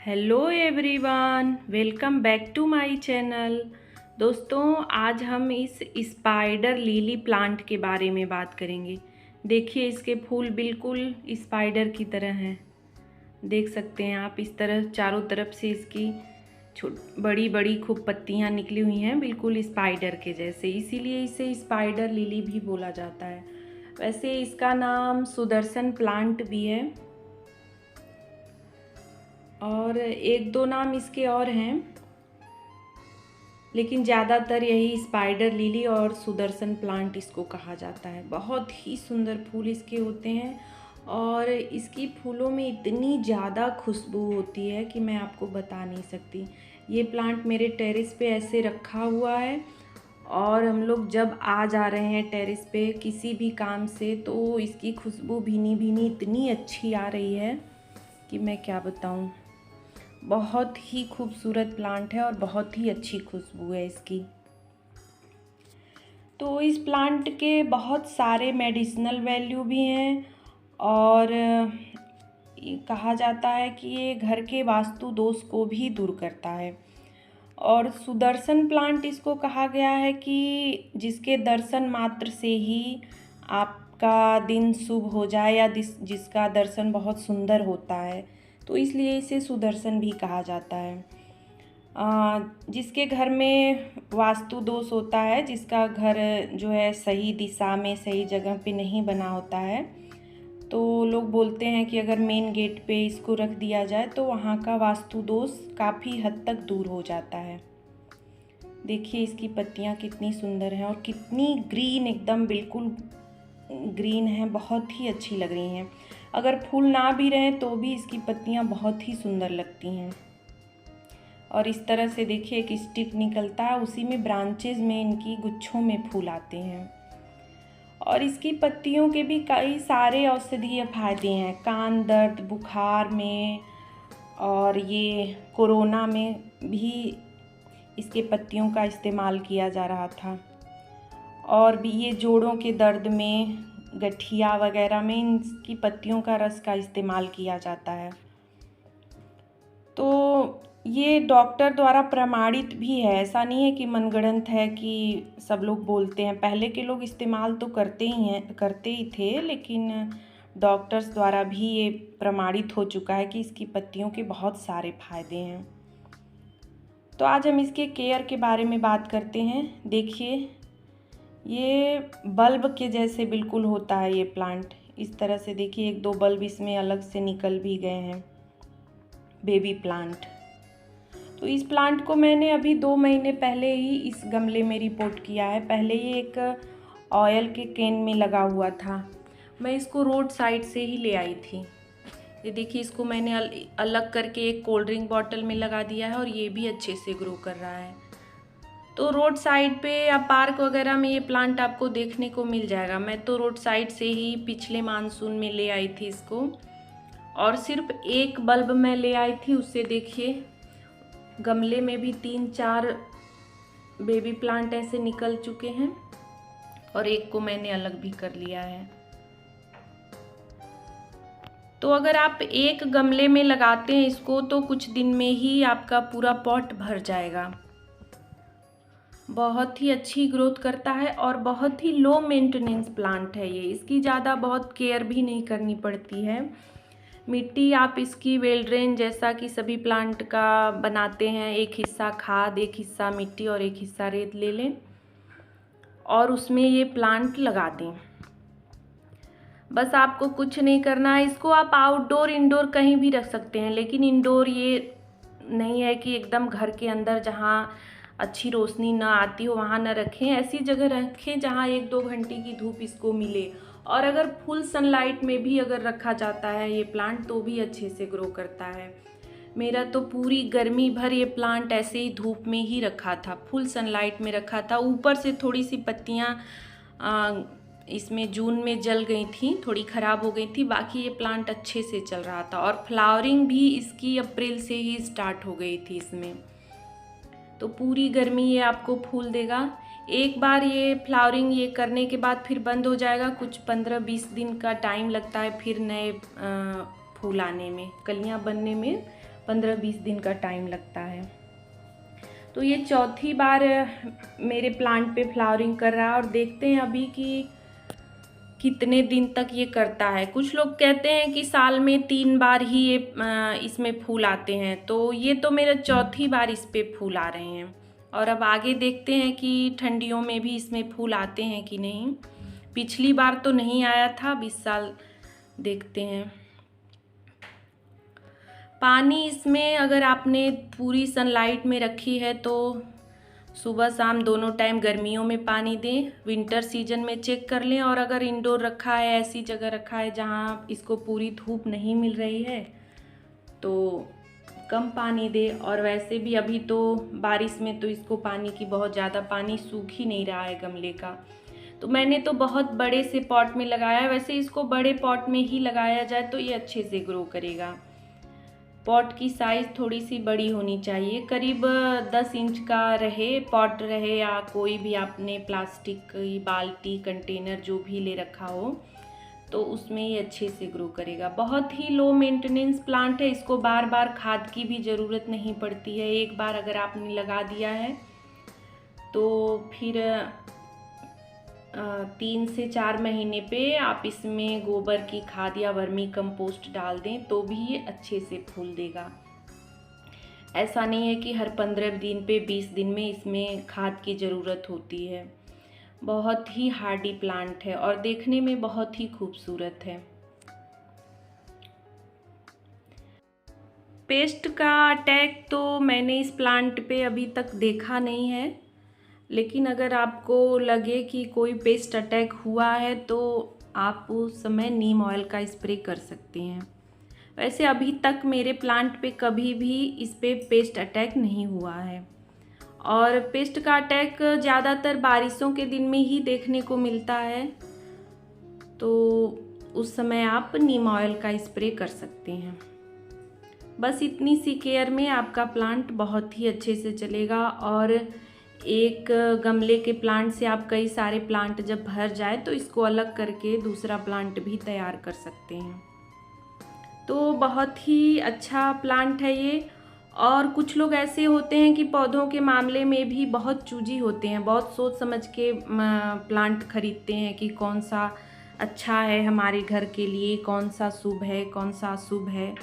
Hello everyone, welcome back to my channel. दोस्तों, आज हम इस स्पाइडर लिली प्लांट के बारे में बात करेंगे। देखिए, इसके फूल बिल्कुल स्पाइडर की तरह हैं। देख सकते हैं आप, इस तरह चारों तरफ से इसकी बड़ी बड़ी खूब पत्तियां निकली हुई हैं, बिल्कुल स्पाइडर के जैसे। इसीलिए इसे स्पाइडर लिली भी बोला जाता है। वैसे इसका नाम सुदर्शन प्लांट भी है और एक दो नाम इसके और हैं, लेकिन ज़्यादातर यही स्पाइडर लिली और सुदर्शन प्लांट इसको कहा जाता है। बहुत ही सुंदर फूल इसके होते हैं और इसकी फूलों में इतनी ज़्यादा खुशबू होती है कि मैं आपको बता नहीं सकती। ये प्लांट मेरे टेरेस पे ऐसे रखा हुआ है और हम लोग जब आ जा रहे हैं टेरेस पे किसी भी काम से, तो इसकी खुशबू भीनी भीनी इतनी अच्छी आ रही है कि मैं क्या बताऊँ। बहुत ही खूबसूरत प्लांट है और बहुत ही अच्छी खुशबू है इसकी। तो इस प्लांट के बहुत सारे मेडिसिनल वैल्यू भी हैं और कहा जाता है कि ये घर के वास्तु दोष को भी दूर करता है। और सुदर्शन प्लांट इसको कहा गया है कि जिसके दर्शन मात्र से ही आपका दिन शुभ हो जाए या जिसका दर्शन बहुत सुंदर होता है, तो इसलिए इसे सुदर्शन भी कहा जाता है। जिसके घर में वास्तु दोष होता है, जिसका घर जो है सही दिशा में सही जगह पे नहीं बना होता है, तो लोग बोलते हैं कि अगर मेन गेट पे इसको रख दिया जाए तो वहाँ का वास्तु दोष काफ़ी हद तक दूर हो जाता है। देखिए, इसकी पत्तियाँ कितनी सुंदर हैं और कितनी ग्रीन, एकदम बिल्कुल ग्रीन है, बहुत ही अच्छी लग रही हैं। अगर फूल ना भी रहें तो भी इसकी पत्तियाँ बहुत ही सुंदर लगती हैं। और इस तरह से देखिए, एक स्टिक निकलता है, उसी में ब्रांचेज में इनकी गुच्छों में फूल आते हैं। और इसकी पत्तियों के भी कई सारे औषधीय फायदे हैं। कान दर्द, बुखार में और ये कोरोना में भी इसके पत्तियों का इस्तेमाल किया जा रहा था। और भी ये जोड़ों के दर्द में, गठिया वगैरह में इनकी पत्तियों का रस का इस्तेमाल किया जाता है। तो ये डॉक्टर द्वारा प्रमाणित भी है, ऐसा नहीं है कि मनगढ़ंत है कि सब लोग बोलते हैं। पहले के लोग इस्तेमाल तो करते ही थे, लेकिन डॉक्टर्स द्वारा भी ये प्रमाणित हो चुका है कि इसकी पत्तियों के बहुत सारे फायदे हैं। तो आज हम इसके केयर के बारे में बात करते हैं। देखिए, ये बल्ब के जैसे बिल्कुल होता है ये प्लांट। इस तरह से देखिए, एक दो बल्ब इसमें अलग से निकल भी गए हैं, बेबी प्लांट। तो इस प्लांट को मैंने अभी 2 महीने पहले ही इस गमले में रिपोर्ट किया है। पहले ये एक ऑयल के कैन में लगा हुआ था। मैं इसको रोड साइड से ही ले आई थी। ये देखिए, इसको मैंने अलग करके एक कोल्ड ड्रिंक बॉटल में लगा दिया है और ये भी अच्छे से ग्रो कर रहा है। तो रोड साइड पे या पार्क वगैरह में ये प्लांट आपको देखने को मिल जाएगा। मैं तो रोड साइड से ही पिछले मानसून में ले आई थी इसको, और सिर्फ एक बल्ब मैं ले आई थी। उससे देखिए, गमले में भी 3-4 बेबी प्लांट ऐसे निकल चुके हैं और एक को मैंने अलग भी कर लिया है। तो अगर आप एक गमले में लगाते हैं इसको, तो कुछ दिन में ही आपका पूरा पॉट भर जाएगा। बहुत ही अच्छी ग्रोथ करता है और बहुत ही लो मेंटेनेंस प्लांट है ये। इसकी ज़्यादा बहुत केयर भी नहीं करनी पड़ती है। मिट्टी आप इसकी वेल ड्रेन जैसा कि सभी प्लांट का बनाते हैं, एक हिस्सा खाद, एक हिस्सा मिट्टी और एक हिस्सा रेत ले लें और उसमें ये प्लांट लगा दें। बस आपको कुछ नहीं करना है। इसको आप आउटडोर इंडोर कहीं भी रख सकते हैं, लेकिन इंडोर ये नहीं है कि एकदम घर के अंदर जहाँ अच्छी रोशनी ना आती हो वहाँ ना रखें। ऐसी जगह रखें जहाँ 1-2 घंटे की धूप इसको मिले। और अगर फुल सनलाइट में भी अगर रखा जाता है ये प्लांट, तो भी अच्छे से ग्रो करता है। मेरा तो पूरी गर्मी भर ये प्लांट ऐसे ही धूप में ही रखा था, फुल सनलाइट में रखा था। ऊपर से थोड़ी सी पत्तियाँ इसमें जून में जल गई थी, थोड़ी ख़राब हो गई थी। बाकी ये प्लांट अच्छे से चल रहा था और फ्लावरिंग भी इसकी अप्रैल से ही स्टार्ट हो गई थी इसमें। तो पूरी गर्मी ये आपको फूल देगा। एक बार ये फ्लावरिंग ये करने के बाद फिर बंद हो जाएगा। कुछ 15-20 दिन का टाइम लगता है फिर नए फूल आने में, कलियां बनने में 15-20 दिन का टाइम लगता है। तो ये चौथी बार मेरे प्लांट पे फ्लावरिंग कर रहा है और देखते हैं अभी कि कितने दिन तक ये करता है। कुछ लोग कहते हैं कि साल में 3 बार ही ये इसमें फूल आते हैं, तो ये तो मेरा चौथी बार इस पे फूल आ रहे हैं। और अब आगे देखते हैं कि ठंडियों में भी इसमें फूल आते हैं कि नहीं। पिछली बार तो नहीं आया था, अब इस साल देखते हैं। पानी इसमें अगर आपने पूरी सनलाइट में रखी है तो सुबह शाम दोनों टाइम गर्मियों में पानी दें, विंटर सीजन में चेक कर लें। और अगर इंडोर रखा है, ऐसी जगह रखा है जहाँ इसको पूरी धूप नहीं मिल रही है, तो कम पानी दें। और वैसे भी अभी तो बारिश में तो इसको पानी की बहुत ज़्यादा, पानी सूख ही नहीं रहा है गमले का। तो मैंने तो बहुत बड़े से पॉट में लगाया है। वैसे इसको बड़े पॉट में ही लगाया जाए तो ये अच्छे से ग्रो करेगा। पॉट की साइज़ थोड़ी सी बड़ी होनी चाहिए, करीब 10 इंच का रहे पॉट रहे, या कोई भी आपने प्लास्टिक की बाल्टी कंटेनर जो भी ले रखा हो तो उसमें ये अच्छे से ग्रो करेगा। बहुत ही लो मेंटेनेंस प्लांट है, इसको बार बार खाद की भी ज़रूरत नहीं पड़ती है। एक बार अगर आपने लगा दिया है तो फिर 3 से 4 महीने पे आप इसमें गोबर की खाद या वर्मी कंपोस्ट डाल दें तो भी ये अच्छे से फूल देगा। ऐसा नहीं है कि हर 15 दिन पे 20 दिन में इसमें खाद की ज़रूरत होती है। बहुत ही हार्डी प्लांट है और देखने में बहुत ही खूबसूरत है। पेस्ट का अटैक तो मैंने इस प्लांट पे अभी तक देखा नहीं है, लेकिन अगर आपको लगे कि कोई पेस्ट अटैक हुआ है तो आप उस समय नीम ऑयल का स्प्रे कर सकते हैं। वैसे अभी तक मेरे प्लांट पे कभी भी इस पे पेस्ट अटैक नहीं हुआ है। और पेस्ट का अटैक ज़्यादातर बारिशों के दिन में ही देखने को मिलता है, तो उस समय आप नीम ऑयल का स्प्रे कर सकते हैं। बस इतनी सी केयर में आपका प्लांट बहुत ही अच्छे से चलेगा। और एक गमले के प्लांट से आप कई सारे प्लांट जब भर जाए तो इसको अलग करके दूसरा प्लांट भी तैयार कर सकते हैं। तो बहुत ही अच्छा प्लांट है ये। और कुछ लोग ऐसे होते हैं कि पौधों के मामले में भी बहुत चूजी होते हैं, बहुत सोच समझ के प्लांट खरीदते हैं कि कौन सा अच्छा है हमारे घर के लिए, कौन सा शुभ है, कौन सा अशुभ है,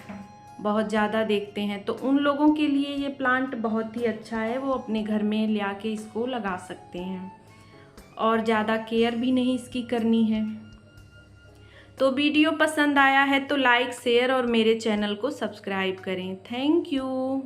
बहुत ज़्यादा देखते हैं। तो उन लोगों के लिए ये प्लांट बहुत ही अच्छा है, वो अपने घर में ले आके इसको लगा सकते हैं और ज़्यादा केयर भी नहीं इसकी करनी है। तो वीडियो पसंद आया है तो लाइक, शेयर और मेरे चैनल को सब्सक्राइब करें। Thank you.